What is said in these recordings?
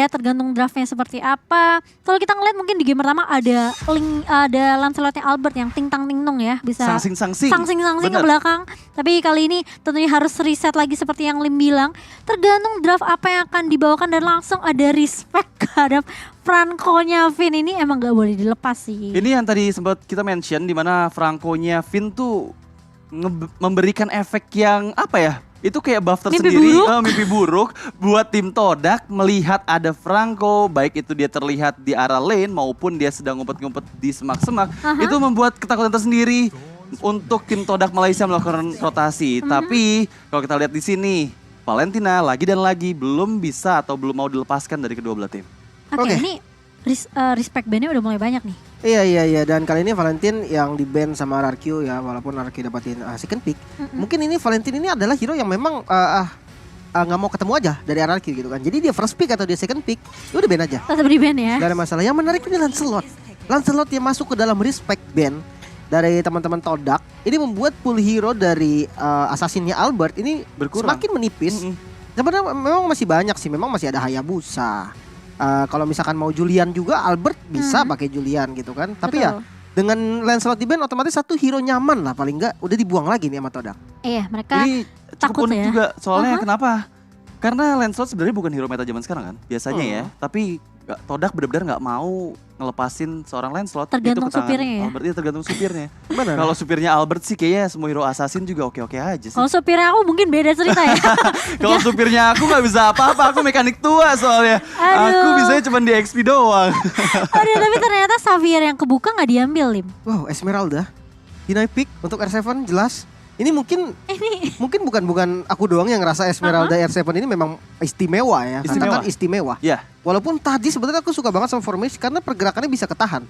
ya, tergantung draftnya seperti apa. Kalau kita ngeliat mungkin di game pertama ada Lancelotnya Albert yang ting tang ting nong ya, bisa Sangsing ke belakang. Tapi kali ini tentunya harus reset lagi seperti yang Lim bilang. Tergantung draft apa yang akan dibawakan dan langsung ada respect terhadap Franco-nya Finn ini emang gak boleh dilepas sih. Ini yang tadi sempat kita mention di mana Franco-nya Finn tuh memberikan efek yang apa ya? Itu kayak buff tersendiri, mimpi buruk buat tim Todak melihat ada Franco, baik itu dia terlihat di arah lane maupun dia sedang ngumpet-ngumpet di semak-semak. Itu membuat ketakutan tersendiri untuk tim Todak Malaysia melakukan rotasi. Tapi kalau kita lihat di sini, Valentina lagi dan lagi belum bisa atau belum mau dilepaskan dari kedua belah tim. Oke, ini respect bandnya udah mulai banyak nih. Iya, dan kali ini Valentin yang di ban sama RRQ ya, walaupun RRQ dapatin second pick. Mungkin ini Valentin ini adalah hero yang memang nggak mau ketemu aja dari RRQ gitu kan. Jadi dia first pick atau dia second pick, ya udah ban aja. Tetap di ban ya. Gak ada masalah. Yang menarik ini Lancelot yang masuk ke dalam respect ban dari teman-teman Todak. Ini membuat pool hero dari assassinnya Albert ini berkurang, semakin menipis. Sebenarnya memang masih banyak sih, memang masih ada Hayabusa. Kalau misalkan mau Julian juga Albert bisa pakai Julian gitu kan. Tapi ya dengan Lancelot di ban otomatis satu hero nyaman lah, paling enggak udah dibuang lagi nih sama Todak. Iya, mereka ini takut cukup unik ya. juga soalnya kenapa? Karena Lancelot sebenarnya bukan hero meta zaman sekarang kan biasanya ya. Tapi Todak benar-benar nggak mau ngelepasin seorang Lancelot. Tergantung itu ke tangan supirnya ya. Albert, tergantung supirnya. Kalau supirnya Albert sih kayaknya semua hero assassin juga oke-oke aja sih. Kalau supirnya aku mungkin beda cerita ya. Kalau supirnya aku nggak bisa apa-apa, aku mekanik tua soalnya. Aku bisanya cuma di XP doang. Aduh, tapi ternyata Xavier yang kebuka nggak diambil, Lim. Wow, Esmeralda. Deny pick untuk R7 jelas. Ini mungkin bukan aku doang yang ngerasa Esmeralda R7 ini memang istimewa ya. Katakan istimewa. Yeah. Walaupun tadi sebenarnya aku suka banget sama Formis karena pergerakannya bisa ketahan.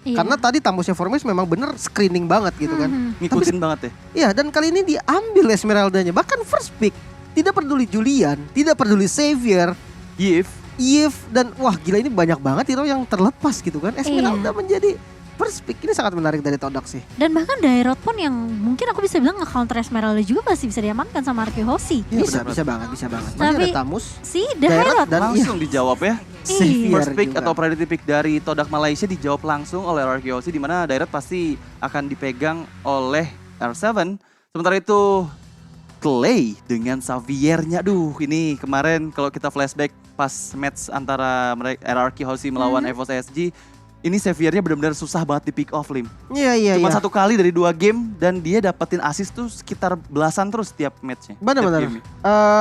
Karena tadi tambusnya Formis memang bener screening banget gitu kan. Ngikutin banget ya. Iya, dan kali ini diambil Esmeraldanya. Bahkan first pick. Tidak peduli Julian, tidak peduli Xavier, Yves, dan wah gila ini banyak banget hero yang terlepas gitu kan. Esmeralda menjadi first pick. Ini sangat menarik dari Todak sih. Dan bahkan Dairot pun yang mungkin aku bisa bilang nge-counter Esmeralda juga masih bisa diamankan sama Arki Hoshi. Bisa banget. Masih ada Tamus. Si Dairot dan langsung dijawab ya. First pick juga. atau priority pick dari Todak Malaysia dijawab langsung oleh Arki Hoshi, di mana Dairot pasti akan dipegang oleh R7. Sementara itu Clay dengan Xaviernya, ini kemarin kalau kita flashback pas match antara RRQ Hoshi melawan EVOS SG, ini Xaviernya benar-benar susah banget di pick off, Lim. Iya. Cuma satu kali dari 2 game dan dia dapetin assist tuh sekitar belasan terus setiap matchnya. Benar.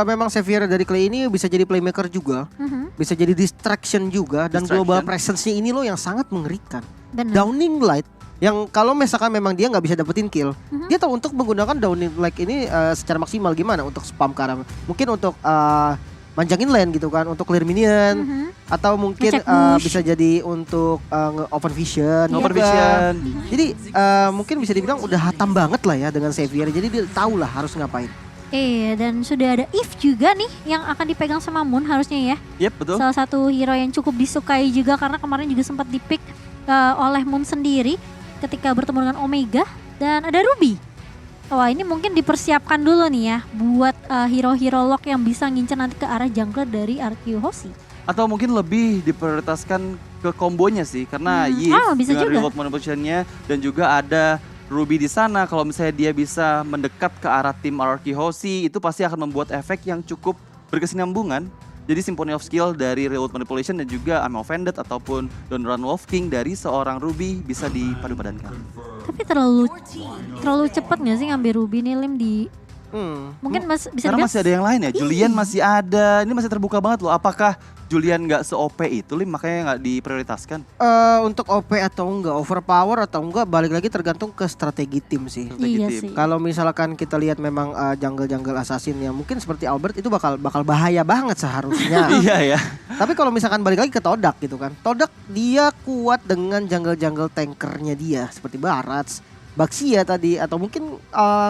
Memang Xavier dari Clay ini bisa jadi playmaker juga, bisa jadi distraction juga, dan global presence-nya ini loh yang sangat mengerikan. Downing Light yang kalau misalkan memang dia nggak bisa dapetin kill, dia tahu untuk menggunakan Downing Light ini secara maksimal gimana untuk spam ke arah. Mungkin untuk manjangin lane gitu kan, untuk clear minion, atau mungkin bisa jadi untuk open vision. Jadi mungkin bisa dibilang udah hatam banget lah ya dengan Xavier, jadi dia tahu lah harus ngapain. Dan sudah ada Eve juga nih yang akan dipegang sama Moon harusnya ya. Yep, betul. Salah satu hero yang cukup disukai juga karena kemarin juga sempat dipick oleh Moon sendiri ketika bertemu dengan Omega, dan ada Ruby. Wah, ini mungkin dipersiapkan dulu nih ya buat hero-hero lock yang bisa ngincer nanti ke arah jungler dari RQ Hoshi. Atau mungkin lebih diprioritaskan ke kombonya sih, karena Yves dengan remote manipulation-nya dan juga ada Ruby di sana. Kalau misalnya dia bisa mendekat ke arah tim RRQ Hoshi, itu pasti akan membuat efek yang cukup berkesinambungan. Jadi Symphony of Skill dari Remote Manipulation dan juga I'm Offended ataupun Don't Run Wolf King dari seorang Ruby bisa dipadu-padankan. Tapi terlalu cepat nggak sih ngambil Ruby nih, Lim, di mungkin bisa karena masih ada yang lain ya. Julian masih ada, ini masih terbuka banget loh. Apakah Julian nggak se-OP itu, Lim, makanya nggak diprioritaskan? Untuk OP atau enggak, overpower atau enggak, balik lagi tergantung ke strategi tim sih. Kalau misalkan kita lihat memang jungle assassin yang mungkin seperti Albert itu bakal bahaya banget seharusnya. Iya ya. Tapi kalau misalkan balik lagi ke Todak gitu kan, Todak dia kuat dengan jungle tankernya dia seperti Barats, Baxia tadi, atau mungkin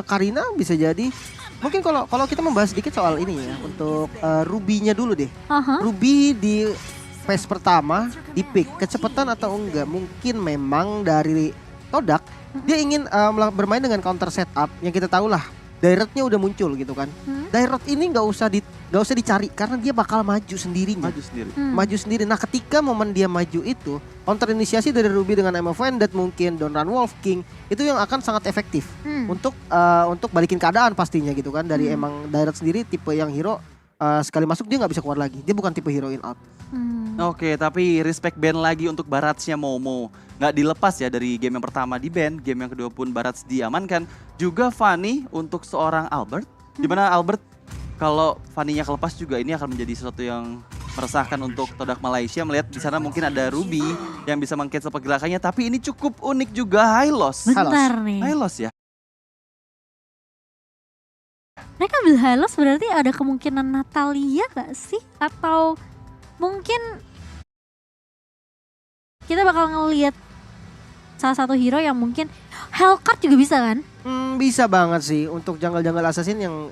Karina bisa jadi. Mungkin kalau kita membahas sedikit soal ini ya, untuk Ruby-nya dulu deh. Ruby di phase pertama di pick kecepatan atau enggak, mungkin memang dari Todak dia ingin bermain dengan counter setup yang kita tahu lah. Dairotnya udah muncul gitu kan. Dairot ini nggak usah gak usah dicari karena dia bakal maju sendirinya. Maju sendiri. Nah ketika momen dia maju itu, counter inisiasi dari Ruby dengan Am Offended mungkin, Don't Run Wolf King, itu yang akan sangat efektif untuk balikin keadaan pastinya gitu kan. Dari emang Direct sendiri tipe yang hero sekali masuk dia nggak bisa keluar lagi. Dia bukan tipe hero in out. Oke, tapi respect ban lagi untuk Baratsnya Momo. Nggak dilepas ya dari game yang pertama di ban, game yang kedua pun Barats diamankan. Juga Fanny untuk seorang Albert. Dimana Albert kalau Fanny-nya kelepas juga ini akan menjadi sesuatu yang meresahkan untuk Todak Malaysia. Melihat di sana mungkin ada Ruby yang bisa meng-cancel pergerakannya. Tapi ini cukup unik juga Hylos. Bentar nih. Hylos ya. Mereka ambil Hylos berarti ada kemungkinan Natalia gak sih? Atau mungkin kita bakal ngelihat salah satu hero yang mungkin Hellcard juga bisa kan? Bisa banget sih untuk jungle assassin yang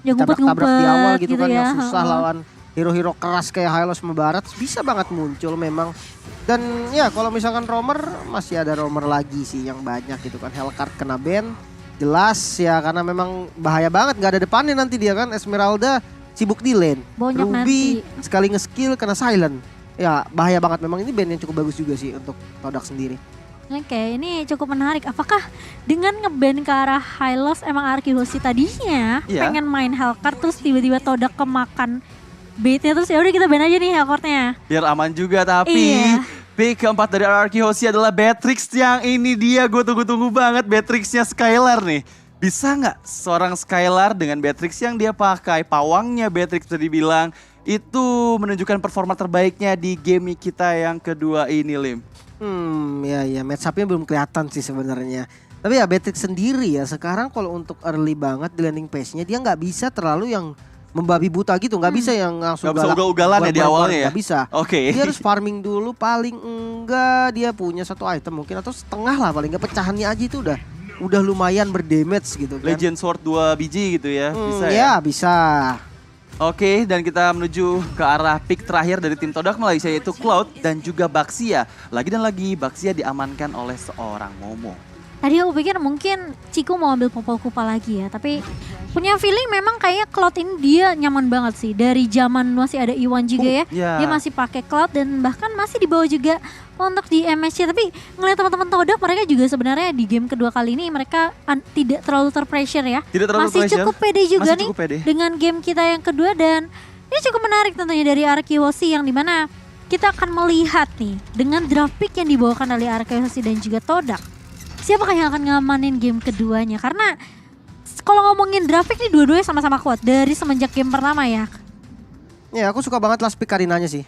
ngumpet-ngumpet tabrak di awal gitu kan, ya. yang susah lawan hero-hero keras kayak Hylos sama Barats, bisa banget muncul memang. Dan ya kalau misalkan roamer, masih ada roamer lagi sih yang banyak gitu kan. Hellcard kena ban, jelas ya karena memang bahaya banget, nggak ada depannya nanti dia kan. Esmeralda sibuk di lane, Banyak Ruby nanti. sekali nge-skill kena silent. Ya bahaya banget memang, ini ban yang cukup bagus juga sih untuk Todak sendiri. Oke, ini cukup menarik. Apakah dengan ngeban ke arah Hylos emang Arkihosi tadinya pengen main Hellcard terus tiba-tiba Todak kemakan baitnya terus ya udah kita ban aja nih Hellcard-nya. Biar aman juga tapi pick keempat dari Arkihosi adalah Beatrix yang ini dia gue tunggu-tunggu banget, Beatrixnya Skylar nih. Bisa nggak seorang Skylar dengan Beatrix yang dia pakai, pawangnya Beatrix bisa dibilang, itu menunjukkan performa terbaiknya di game kita yang kedua ini, Lim? Ya match up-nya belum kelihatan sih sebenarnya. Tapi ya Beatrix sendiri ya sekarang kalau untuk early banget di landing phase-nya dia nggak bisa terlalu yang membabi buta gitu, nggak bisa yang langsung nggak bisa ugal-ugalan ya di awalnya ya? Nggak bisa. Oke. Dia harus farming dulu, paling enggak dia punya satu item mungkin atau setengah lah paling nggak, pecahannya aja itu udah lumayan berdamage gitu kan. Legend Sword 2 biji gitu ya, bisa ya? Ya bisa. Oke, dan kita menuju ke arah pick terakhir dari tim Todak Malaysia yaitu Cloud dan juga Baxia. Lagi dan lagi Baxia diamankan oleh seorang Momo. Tadi aku pikir mungkin Ciku mau ambil Popol Kupa lagi ya, tapi punya feeling memang kayak Cloud ini dia nyaman banget sih. Dari zaman masih ada Iwan juga ya, dia masih pakai Cloud dan bahkan masih dibawa juga untuk di MSC. Tapi ngeliat teman-teman Todak mereka juga sebenarnya di game kedua kali ini mereka tidak terlalu terpressure ya. Masih cukup pede juga nih dengan game kita yang kedua dan ini cukup menarik tentunya dari Arkihosi yang dimana kita akan melihat nih dengan draft pick yang dibawakan oleh Arkihosi dan juga Todak. Siapakah yang akan ngamanin game keduanya? Karena kalau ngomongin draft pick nih dua-duanya sama-sama kuat dari semenjak game pertama ya. Ya aku suka banget last pick Karinanya sih.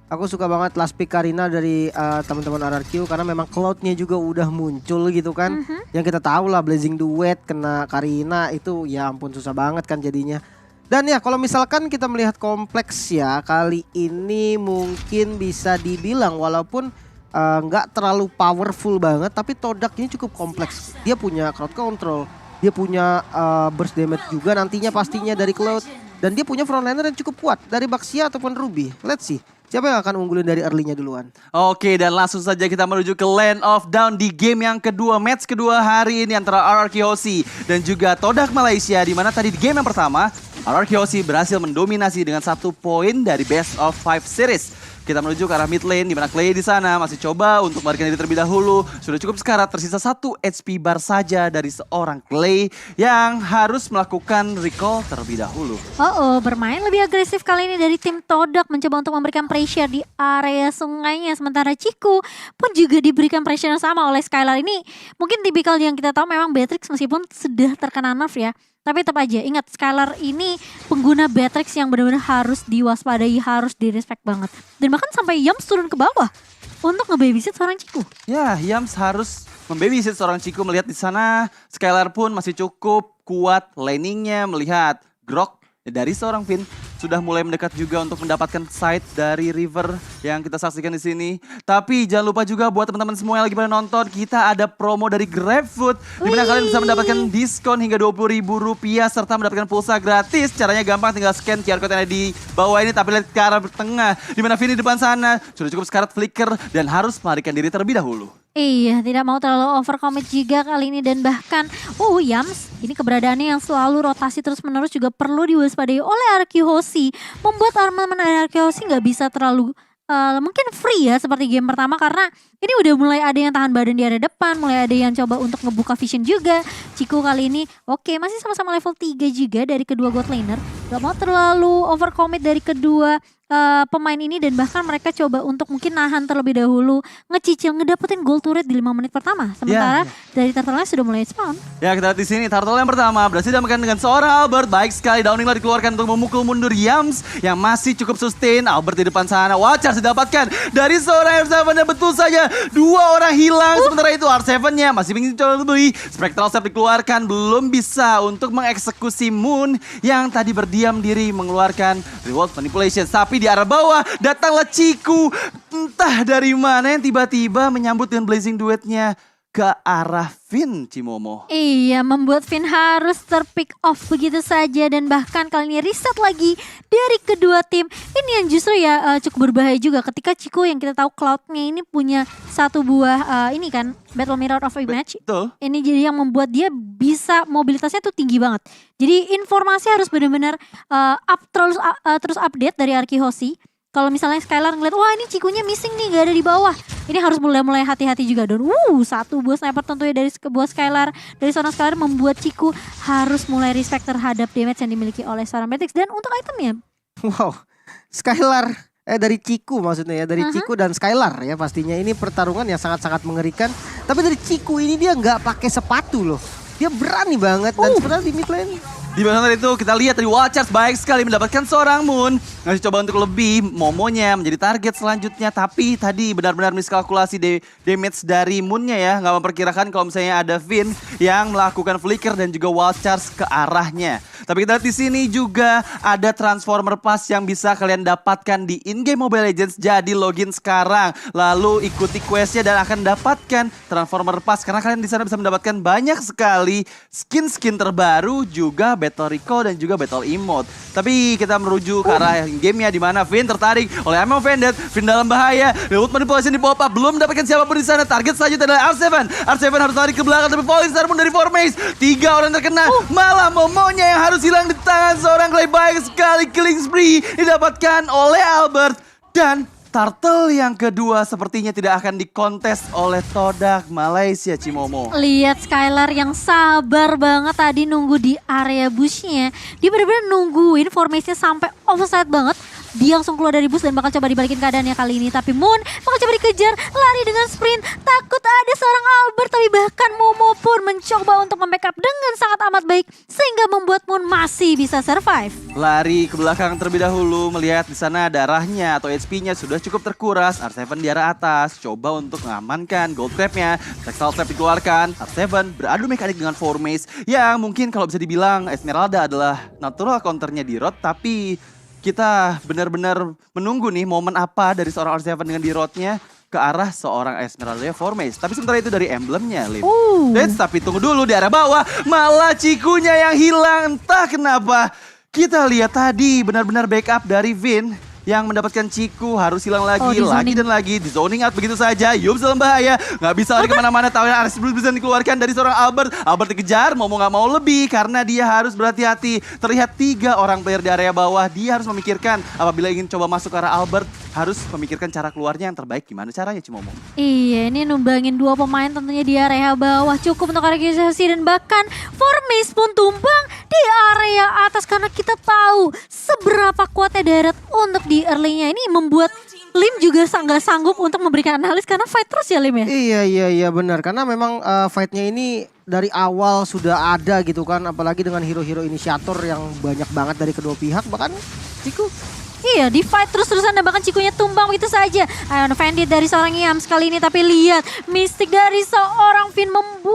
Aku suka banget last pick Karina dari teman-teman RRQ karena memang Cloud-nya juga udah muncul gitu kan. Yang kita tahu lah Blazing Duet kena Karina itu ya ampun susah banget kan jadinya. Dan ya kalau misalkan kita melihat kompleks ya kali ini mungkin bisa dibilang walaupun nggak terlalu powerful banget tapi Todak ini cukup kompleks. Dia punya crowd control, dia punya burst damage juga nantinya pastinya dari Cloud, dan dia punya frontliner yang cukup kuat dari Baxia ataupun Ruby. Let's see siapa yang akan unggulin dari early-nya duluan. Oke, dan langsung saja kita menuju ke Land of Down di game yang kedua, match kedua hari ini antara RRQ dan juga Todak Malaysia, di mana tadi di game yang pertama RRQ berhasil mendominasi dengan 1 poin dari best of 5 series. Kita menuju ke arah mid lane di mana Clay di sana masih coba untuk melarikan diri terlebih dahulu. Sudah cukup sekarat, tersisa 1 HP bar saja dari seorang Clay yang harus melakukan recall terlebih dahulu. Bermain lebih agresif kali ini dari tim Todak mencoba untuk memberikan pressure di area sungainya. Sementara Ciku pun juga diberikan pressure yang sama oleh Skylar. Ini mungkin tipikal yang kita tahu memang Beatrix meskipun sudah terkena nerf ya. Tapi tetap aja ingat Skylar ini pengguna Beatrix yang benar-benar harus diwaspadai, harus direspek banget. Dan bahkan sampai Yams turun ke bawah untuk nge-babysit seorang Ciku. Ya, Yams harus membabysit seorang Ciku. Melihat di sana Skylar pun masih cukup kuat laningnya, melihat Grok dari seorang Finn sudah mulai mendekat juga untuk mendapatkan side dari River yang kita saksikan di sini. Tapi jangan lupa juga buat teman-teman semua yang lagi pada nonton, kita ada promo dari GrabFood di mana kalian bisa mendapatkan diskon hingga Rp20.000 serta mendapatkan pulsa gratis. Caranya gampang, tinggal scan QR code yang ada di bawah ini tapi lihat ke arah tengah di mana Finn di depan sana sudah cukup sekarat flicker dan harus melarikan diri terlebih dahulu. Iya, tidak mau terlalu overcommit juga kali ini dan bahkan Yams ini keberadaannya yang selalu rotasi terus-menerus juga perlu diwaspadai oleh Arkehosi. Membuat armamen dari Arkehosi nggak bisa terlalu mungkin free ya seperti game pertama karena ini udah mulai ada yang tahan badan di area depan, mulai ada yang coba untuk ngebuka vision juga. Ciku kali ini masih sama-sama level 3 juga dari kedua god laner. Gak mau terlalu overcommit dari kedua pemain ini dan bahkan mereka coba untuk mungkin nahan terlebih dahulu, ngecicil ngedapetin gold turret di 5 menit pertama. Sementara dari turtle sudah mulai spawn. Ya, kita lihat di sini turtle yang pertama berhasil didamaikan dengan seorang Albert. Baik sekali, downing lah dikeluarkan untuk memukul mundur Yams yang masih cukup sustain. Albert di depan sana, Watchers didapatkan dari seorang F7 dan betul saja 2 orang hilang. Sementara itu R7-nya masih ingin coba lebih. Spectral Step dikeluarkan, belum bisa untuk mengeksekusi Moon yang tadi berdiam diri mengeluarkan reward manipulation. Tapi di arah bawah datanglah Ciku, entah dari mana yang tiba-tiba menyambut dengan blazing duetnya ke arah Finn, Cimomo. Iya, membuat Finn harus terpick off begitu saja dan bahkan kali ini reset lagi dari kedua tim. Ini yang justru ya cukup berbahaya juga ketika Ciku yang kita tahu Cloud-nya ini punya satu buah ini kan Battle Mirror of Image. Betul. Ini jadi yang membuat dia bisa mobilitasnya tuh tinggi banget. Jadi informasi harus benar-benar terus update dari Arkehosi. Kalau misalnya Skylar ngeliat, wah ini Cikunya missing nih, gak ada di bawah. Ini harus mulai hati-hati juga. Dan satu buah sniper tentunya dari sebuah Skylar. Dari seorang Skylar membuat Ciku harus mulai respect terhadap damage yang dimiliki oleh seorang Matrix. Dan untuk itemnya. Wow, Skylar. Dari Ciku maksudnya ya. Dari Ciku dan Skylar ya pastinya. Ini pertarungan yang sangat-sangat mengerikan. Tapi dari Ciku ini dia nggak pakai sepatu loh. Dia berani banget. Dan sebenarnya di mid lane. Di bagian itu kita lihat dari Watchers baik sekali mendapatkan seorang Moon. Ngasih coba untuk lebih, Momonya menjadi target selanjutnya. Tapi tadi benar-benar miskalkulasi damage dari Moonnya ya. Nggak memperkirakan kalau misalnya ada Finn yang melakukan flicker dan juga Watchers ke arahnya. Tapi kita lihat di sini juga ada Transformer Pass yang bisa kalian dapatkan di in-game Mobile Legends. Jadi login sekarang, lalu ikuti questnya dan akan dapatkan Transformer Pass. Karena kalian di sana bisa mendapatkan banyak sekali skin-skin terbaru juga Battle Recall dan juga Battle Emote. Tapi kita merujuk ke arah gamenya di mana Finn tertarik oleh Ammo Vended. Finn dalam bahaya. Reward manipulation di pop up. Belum mendapatkan siapapun di sana. Target selanjutnya adalah R7. R7 harus lari ke belakang tapi Falling Star pun dari Formace. 3 orang terkena. Malah Momonya yang harus hilang di tangan seorang Clay. Baik sekali killing spree didapatkan oleh Albert. Dan Turtle yang kedua sepertinya tidak akan dikontes oleh Todak Malaysia, Cimomo. Lihat Skylar yang sabar banget tadi nunggu di area bushnya. Dia benar-benar nungguin formasinya sampai offside banget. Dia langsung keluar dari bus dan bakal coba dibalikin keadaannya kali ini. Tapi Moon bakal coba dikejar, lari dengan sprint. Takut ada seorang Albert, tapi bahkan Momo pun mencoba untuk membackup dengan sangat amat baik. Sehingga membuat Moon masih bisa survive. Lari ke belakang terlebih dahulu, melihat di sana darahnya atau HP-nya sudah cukup terkuras. R7 di arah atas, coba untuk mengamankan gold trap-nya. Textile trap dikeluarkan, R7 beradu mekanik dengan Formace. Yang mungkin kalau bisa dibilang Esmeralda adalah natural counternya di Rod, tapi kita benar-benar menunggu nih momen apa dari seorang R7 dengan di Rodnya ke arah seorang Esmeralda Formace. Tapi sementara itu dari emblemnya, Lim. Tapi tunggu dulu di arah bawah, malah Cikunya yang hilang. Entah kenapa. Kita lihat tadi benar-benar backup dari Vin yang mendapatkan Ciku harus hilang lagi dan lagi. Di zoning out begitu saja. Yums dalam bahaya. Nggak bisa lari kemana-mana. Tahu yang Aris bisa dikeluarkan dari seorang Albert. Albert dikejar, mau nggak mau lebih karena dia harus berhati-hati. Terlihat 3 orang player di area bawah. Dia harus memikirkan apabila ingin coba masuk ke arah Albert, harus memikirkan cara keluarnya yang terbaik. Gimana caranya, Cimomo? Iya, ini numbangin 2 pemain tentunya di area bawah. Cukup untuk Arkehosi dan bahkan Formace pun tumbang di area atas. Karena kita tahu seberapa kuatnya Darat untuk di early-nya. Ini membuat Lim juga nggak sanggup untuk memberikan analis karena fight terus ya Lim ya? Iya benar. Karena memang fight-nya ini dari awal sudah ada gitu kan. Apalagi dengan hero-hero inisiator yang banyak banget dari kedua pihak. Bahkan Ciku. Iya, di fight terus-terusan dan bahkan Cikunya tumbang begitu saja. Ion Bandit dari seorang Yams kali ini, tapi lihat Mystic dari seorang Finn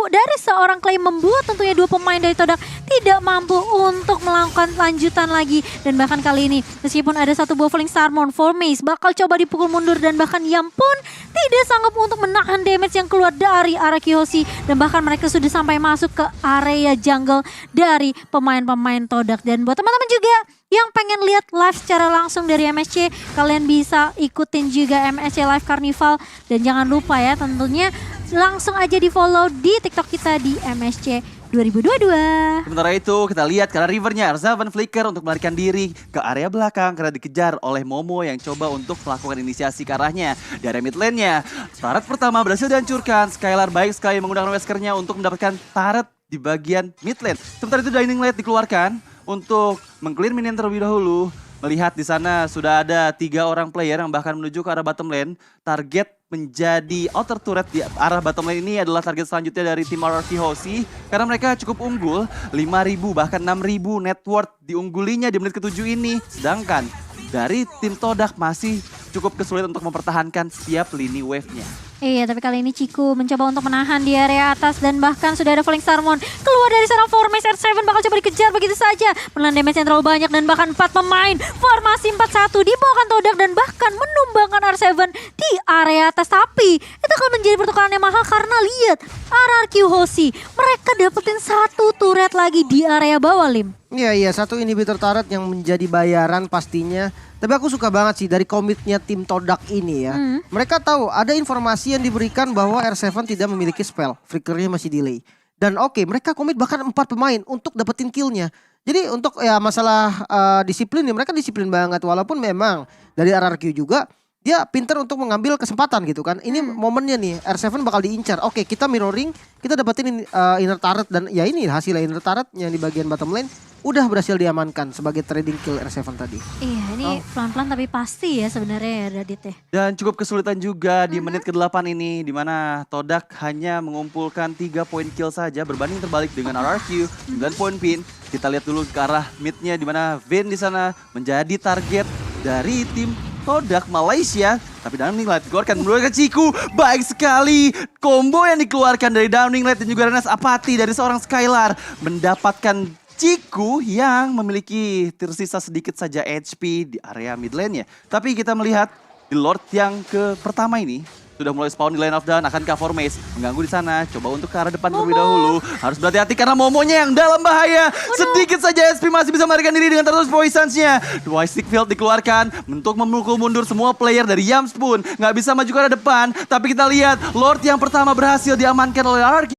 dari seorang Clay membuat tentunya 2 pemain dari Todak tidak mampu untuk melakukan lanjutan lagi. Dan bahkan kali ini meskipun ada 1 buah Falling Starmon, Formace bakal coba dipukul mundur dan bahkan Yam pun tidak sanggup untuk menahan damage yang keluar dari Arkehosi. Dan bahkan mereka sudah sampai masuk ke area jungle dari pemain-pemain Todak. Dan buat teman-teman juga yang pengen lihat live secara langsung dari MSC, kalian bisa ikutin juga MSC Live Carnival. Dan jangan lupa ya tentunya langsung aja di follow di TikTok kita di MSC 2022. Sementara itu kita lihat karena Rivernya Arzavan flicker untuk melarikan diri ke area belakang karena dikejar oleh Momo yang coba untuk melakukan inisiasi ke arahnya. Di area mid lane-nya, turret pertama berhasil dihancurkan. Skylar baik sekali menggunakan Weskernya untuk mendapatkan turret di bagian mid lane. Sementara itu Dying Light dikeluarkan untuk meng-clear minion terlebih dahulu. Melihat di sana sudah ada 3 orang player yang bahkan menuju ke arah bottom lane. Target menjadi outer turret di arah bottom lane ini adalah target selanjutnya dari tim RRQ Hoshi. Karena mereka cukup unggul, 5.000 bahkan 6.000 net worth diunggulinya di menit ke-7 ini. Sedangkan dari tim Todak masih cukup kesulitan untuk mempertahankan setiap lini wave-nya. Iya, tapi kali ini Ciku mencoba untuk menahan di area atas dan bahkan sudah ada Falling Starmon keluar dari seorang formasi R7 bakal coba dikejar begitu saja. Menelan damage yang terlalu banyak dan bahkan 4 pemain formasi 4-1 dibawakan Todak dan bahkan menumbangkan R7 di area atas. Tapi itu akan menjadi pertukaran yang mahal karena lihat RRQ Hoshi mereka dapetin 1 turret lagi di area bawah, Lim. Iya, 1 inhibitor turret yang menjadi bayaran pastinya. Tapi aku suka banget sih dari komitnya tim Todak ini ya. Mereka tahu ada informasi yang diberikan bahwa R7 tidak memiliki spell. Flickernya masih delay. Dan oke, mereka komit bahkan 4 pemain untuk dapetin killnya. Jadi untuk ya masalah disiplin nih, mereka disiplin banget. Walaupun memang dari RRQ juga dia pinter untuk mengambil kesempatan gitu kan. Ini momennya nih, R7 bakal diincar. Oke, kita mirroring, kita dapetin inner turret. Dan ya ini hasilnya inner turret yang di bagian bottom lane. Udah berhasil diamankan sebagai trading kill R7 tadi. Iya, ini pelan-pelan tapi pasti ya sebenarnya ya Radit ya. Dan cukup kesulitan juga di menit ke-8 ini, di mana Todak hanya mengumpulkan 3 poin kill saja berbanding terbalik dengan RRQ 9 poin pin. Kita lihat dulu ke arah midnya di mana Vin di sana menjadi target dari tim Todak Malaysia. Tapi Downing Light dikeluarkan menurut Ciku. Baik sekali combo yang dikeluarkan dari Downing Light dan juga Renas Apati dari seorang Skylar mendapatkan Ciku yang memiliki tersisa sedikit saja HP di area mid lane-nya. Tapi kita melihat di Lord yang pertama ini sudah mulai spawn di Lane of Dawn. Akankah Formace mengganggu di sana? Coba untuk ke arah depan terlebih dahulu. Harus berhati-hati karena Momonya yang dalam bahaya. Sedikit saja SP masih bisa melarikan diri dengan terus poisons-nya. Twisted Field dikeluarkan untuk memukul mundur semua player dari Yamspoon. Nggak bisa maju ke arah depan. Tapi kita lihat Lord yang pertama berhasil diamankan oleh RRQ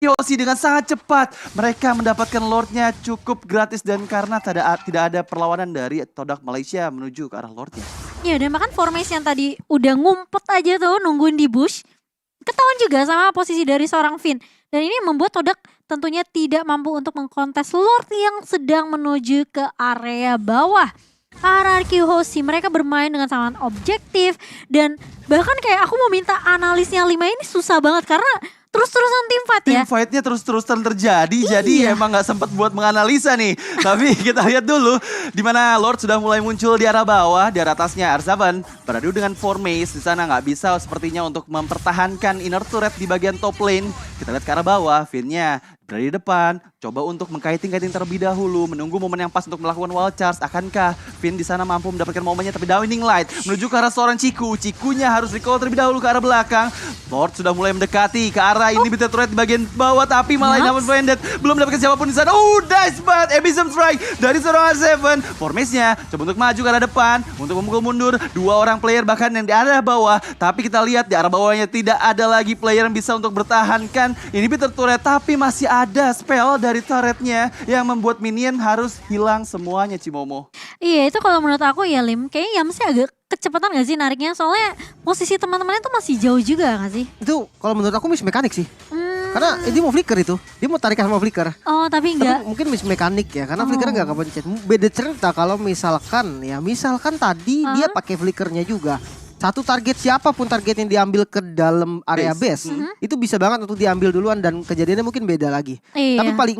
Hoshi dengan sangat cepat. Mereka mendapatkan Lordnya cukup gratis dan karena tidak ada perlawanan dari Todak Malaysia menuju ke arah Lordnya. Iya, dan bahkan formasi yang tadi udah ngumpet aja tuh nungguin di bush. Ketahuan juga sama posisi dari seorang Vin. Dan ini membuat Todak tentunya tidak mampu untuk mengkontes Lord yang sedang menuju ke area bawah. RRQ Hoshi mereka bermain dengan sangat objektif. Dan bahkan kayak aku mau minta analisnya 5 ini susah banget karena terus-terusan tim fight ya. Tim fightnya terus-terusan terjadi, jadi emang gak sempat buat menganalisa nih. Tapi kita lihat dulu di mana Lord sudah mulai muncul di arah bawah, di arah atasnya Arzavan beradu dengan Formace di sana nggak bisa sepertinya untuk mempertahankan inner turret di bagian top lane. Kita lihat ke arah bawah, Vin-nya berada di depan, coba untuk mengkaiting-kaiting terlebih dahulu, menunggu momen yang pas untuk melakukan wall charge. Akankah Vin di sana mampu mendapatkan momennya? Tapi Downing Light menuju ke arah seorang Ciku. Cikunya harus recall terlebih dahulu ke arah belakang. Lord sudah mulai mendekati ke arah inhibitor turret di bagian bawah, tapi malah dapat blended. Belum mendapatkan siapapun di sana. Nice banget Abysm Strike dari seorang R7. Formation-nya coba untuk maju ke arah depan, untuk memukul mundur 2 orang player bahkan yang di arah bawah. Tapi kita lihat di arah bawahnya tidak ada lagi player yang bisa untuk bertahankan inhibitor turret, tapi masih ada spell dari turretnya yang membuat minion harus hilang semuanya, Cimomo. Iya, itu kalau menurut aku ya Lim, kayaknya Yamsi agak kecepatan gak sih nariknya? Soalnya posisi teman-temannya tuh masih jauh juga gak sih? Itu kalau menurut aku miss mekanik sih. Karena dia mau flicker itu. Dia mau tarik sama flicker. Oh, tapi enggak. Tapi mungkin miss mekanik ya. Karena flicker enggak kepencet. Beda cerita kalau misalkan tadi dia pakai flickernya juga. Satu target siapapun target yang diambil ke dalam area base. Itu bisa banget untuk diambil duluan dan kejadiannya mungkin beda lagi. Iya. Tapi paling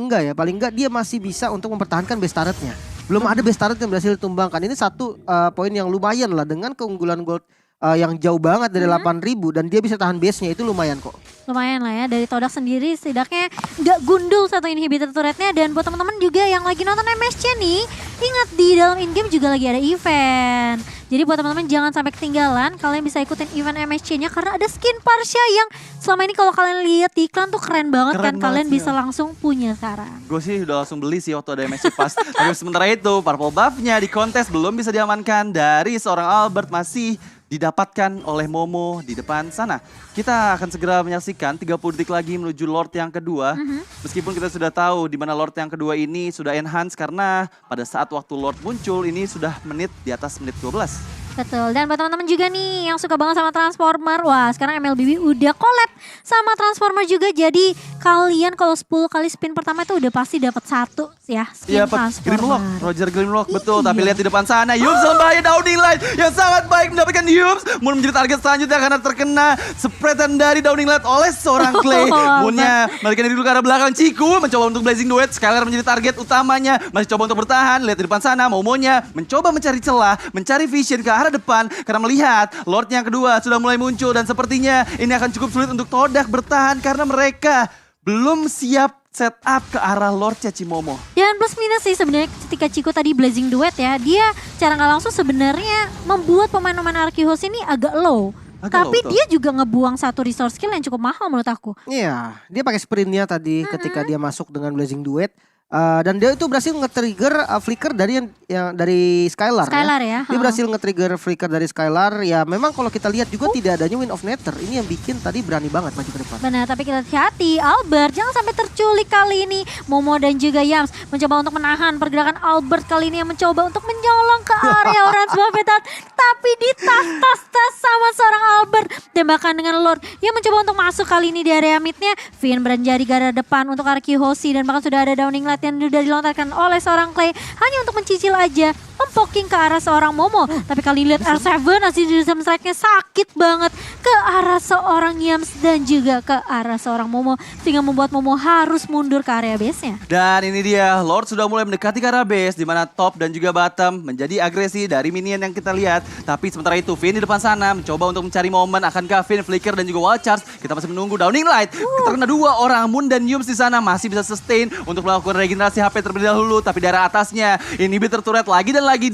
enggak dia masih bisa untuk mempertahankan base turretnya. Belum ada base turret yang berhasil ditumbangkan. Ini satu poin yang lumayan lah dengan keunggulan gold yang jauh banget dari 8.000 dan dia bisa tahan base-nya, itu lumayan kok. Lumayan lah ya, dari Todak sendiri setidaknya nggak gundul satu inhibitor turretnya. Dan buat teman-teman juga yang lagi nonton MSC nih, ingat di dalam in-game juga lagi ada event. Jadi buat teman-teman jangan sampai ketinggalan, kalian bisa ikutin event MSC-nya karena ada skin Parsha yang selama ini kalau kalian lihat di iklan tuh keren banget kan, kalian bisa langsung punya sekarang. Gue sih udah langsung beli sih waktu ada MSC Pass. Tapi sementara itu purple buff-nya di kontes belum bisa diamankan dari seorang Albert, masih didapatkan oleh Momo di depan sana. Kita akan segera menyaksikan 30 detik lagi menuju Lord yang kedua. Meskipun kita sudah tahu di mana Lord yang kedua ini sudah enhance karena pada saat waktu Lord muncul ini sudah menit di atas menit 12. Betul, dan buat teman-teman juga nih yang suka banget sama Transformer, wah sekarang MLBB udah collab sama Transformer juga. Jadi kalian kalau 10 kali spin pertama itu udah pasti dapat satu ya skin Transformer. Grimlock, Roger Grimlock, betul. Iya. Tapi lihat di depan sana, Yums dalam bahaya, Downing Light yang sangat baik mendapatkan Yums. Moon menjadi target selanjutnya karena terkena spreadan dari Downing Light oleh seorang Clay. Moonnya melarikan diri dulu ke arah belakang, Ciku mencoba untuk Blazing Duet. Skylar menjadi target utamanya, masih coba untuk bertahan. Lihat di depan sana, Momonya mencoba mencari celah, mencari vision ke arah depan karena melihat Lord yang kedua sudah mulai muncul dan sepertinya ini akan cukup sulit untuk Todak bertahan karena mereka belum siap setup ke arah Lord Cimomo. Dan plus minus sih sebenarnya ketika Chico tadi Blazing Duet ya, dia cara nggak langsung sebenarnya membuat pemain-pemain Arceus ini agak low. Tapi dia juga ngebuang satu resource skill yang cukup mahal menurut aku. Iya, dia pakai sprintnya tadi ketika dia masuk dengan Blazing Duet. Dan dia itu berhasil nge-trigger flicker dari yang dari Skylar ya. Dia berhasil nge-trigger flicker dari Skylar. Ya memang kalau kita lihat juga tidak adanya Wind of Nether. Ini yang bikin tadi berani banget maju ke depan. Benar, tapi kita hati-hati Albert jangan sampai terculik kali ini. Momo dan juga Yams mencoba untuk menahan pergerakan Albert kali ini yang mencoba untuk menyolong ke area Orange Buffetat. Tapi ditas-tas sama seorang Albert. Tembakan dengan Lord yang mencoba untuk masuk kali ini di area midnya. Finn beranjak di garda depan untuk Arceus dan bahkan sudah ada Downing Light yang sudah dilontarkan oleh seorang Clay hanya untuk mencicil aja mempoking ke arah seorang Momo. Tapi kali lihat R7 hasil jam strike-nya sakit banget ke arah seorang Yams dan juga ke arah seorang Momo sehingga membuat Momo harus mundur ke area base-nya. Dan ini dia Lord sudah mulai mendekati ke arah base di mana top dan juga bottom menjadi agresi dari minion yang kita lihat. Tapi sementara itu Finn di depan sana mencoba untuk mencari momen, akankah Finn flicker dan juga wild charge. Kita masih menunggu Downing Light. Kita kena dua orang, Moon dan Yums di sana masih bisa sustain untuk melakukan regenerasi HP terlebih dahulu. Tapi dari atasnya inhibitor turret lagi dan lagi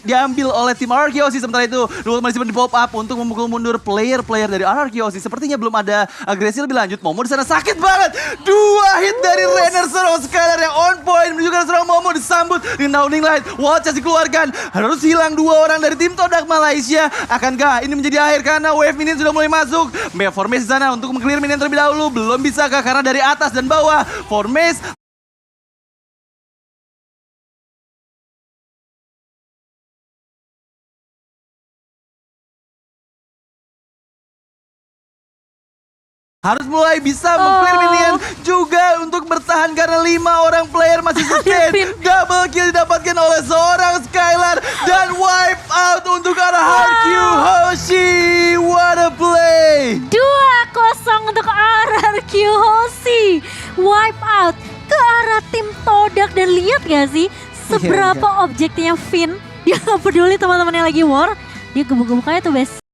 diambil oleh tim Arceus. Sementara itu Luwut masih di pop up untuk memukul mundur player-player dari Arceus. Sepertinya belum ada agresi lebih lanjut. Momo di sana sakit banget. 2 hit dari Renner serang Skylar yang on point menunjukkan serang Momo disambut dengan Downing Light. Watch dikeluarkan. Harus hilang 2 orang dari tim Todak Malaysia. Akankah ini menjadi akhir karena wave minion sudah mulai masuk. Formation di sana untuk meng-clear minion terlebih dahulu. Belum bisakah karena dari atas dan bawah Formation harus mulai bisa meng-clear minion juga untuk bertahan karena 5 orang player masih sustain. Double kill didapatkan oleh seorang Skylar dan wipe out untuk arah Arceus. What a play! 2-0 untuk Arceus. Wipe out ke arah tim Todak dan lihat gak sih seberapa objektifnya Finn. Dia gak peduli teman-temannya lagi war. Dia gebuk-gebuk aja tuh bes.